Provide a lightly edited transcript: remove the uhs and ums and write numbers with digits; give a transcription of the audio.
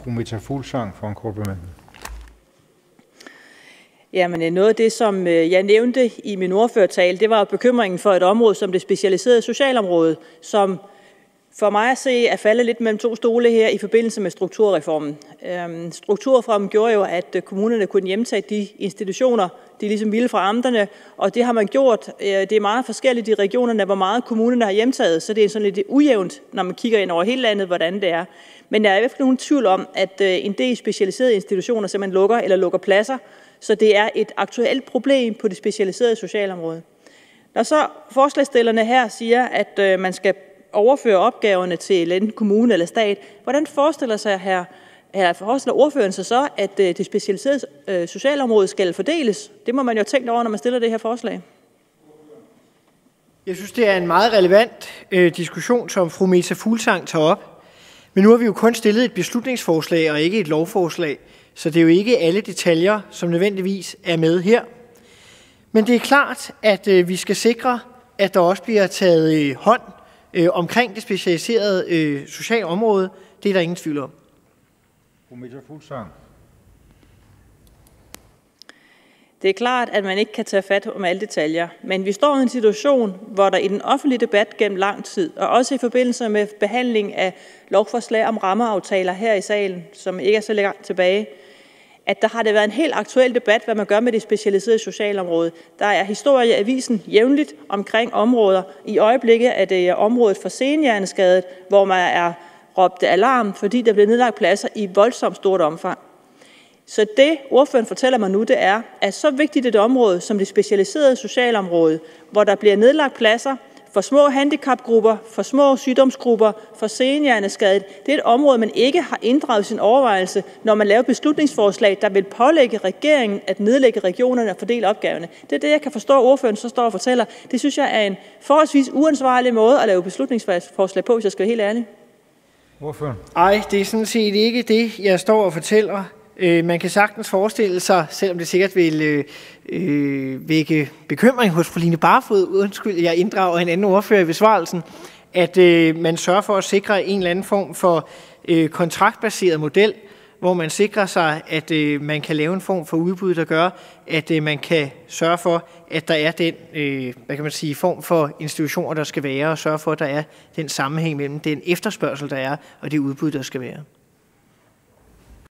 Fru Meta Fuglsang for en kort bemærkning. Jamen, noget af det, som jeg nævnte i min ordførertale, det var bekymringen for et område som det specialiserede socialområde, som for mig at se er faldet lidt mellem to stole her i forbindelse med strukturreformen. Strukturreformen gjorde jo, at kommunerne kunne hjemtage de institutioner, de ligesom ville fra amterne, og det har man gjort. Det er meget forskelligt i regionerne, hvor meget kommunerne har hjemtaget, så det er sådan lidt ujævnt, når man kigger ind over hele landet, hvordan det er. Men der er i hvert fald nogen tvivl om, at en del specialiserede institutioner simpelthen lukker eller lukker pladser, så det er et aktuelt problem på det specialiserede socialområde. Når så forslagsstillerne her siger, at man skal overføre opgaverne til enten kommune eller stat, hvordan forestiller ordføreren sig så, at det specialiserede socialområde skal fordeles? Det må man jo tænke over, når man stiller det her forslag. Jeg synes, det er en meget relevant diskussion, som fru Meta Fuglsang tager op. Men nu har vi jo kun stillet et beslutningsforslag og ikke et lovforslag, så det er jo ikke alle detaljer, som nødvendigvis er med her. Men det er klart, at vi skal sikre, at der også bliver taget hånd omkring det specialiserede sociale område. Det er der ingen tvivl om. Fru Meta Fuglsang. Det er klart, at man ikke kan tage fat om alle detaljer, men vi står i en situation, hvor der i den offentlige debat gennem lang tid, og også i forbindelse med behandling af lovforslag om rammeaftaler her i salen, som ikke er så langt tilbage, at der har det været en helt aktuel debat, hvad man gør med det specialiserede socialområde. Der er historie i avisen jævnligt omkring områder. I øjeblikket er det området for senhjerneskadet, hvor man er råbt alarm, fordi der bliver nedlagt pladser i voldsomt stort omfang. Så det, ordføreren fortæller mig nu, det er, at så vigtigt et område som det specialiserede socialområde, hvor der bliver nedlagt pladser for små handicapgrupper, for små sygdomsgrupper, for senhjerneskadet, det er et område, man ikke har inddraget sin overvejelse, når man laver beslutningsforslag, der vil pålægge regeringen at nedlægge regionerne og fordele opgaverne. Det er det, jeg kan forstå, at ordføreren så står og fortæller. Det synes jeg er en forholdsvis uansvarlig måde at lave beslutningsforslag på, hvis jeg skal være helt ærlig. Ordføreren. Ej, det er sådan set ikke det, jeg står og fortæller. Man kan sagtens forestille sig, selvom det sikkert vil vække bekymring hos fru Line Barfod, undskyld, jeg inddrager en anden ordfører i besvarelsen, at man sørger for at sikre en eller anden form for kontraktbaseret model, hvor man sikrer sig, at man kan lave en form for udbud, der gør, at man kan sørge for, at der er den form for institutioner, der skal være, og sørge for, at der er den sammenhæng mellem den efterspørgsel, der er, og det udbud, der skal være.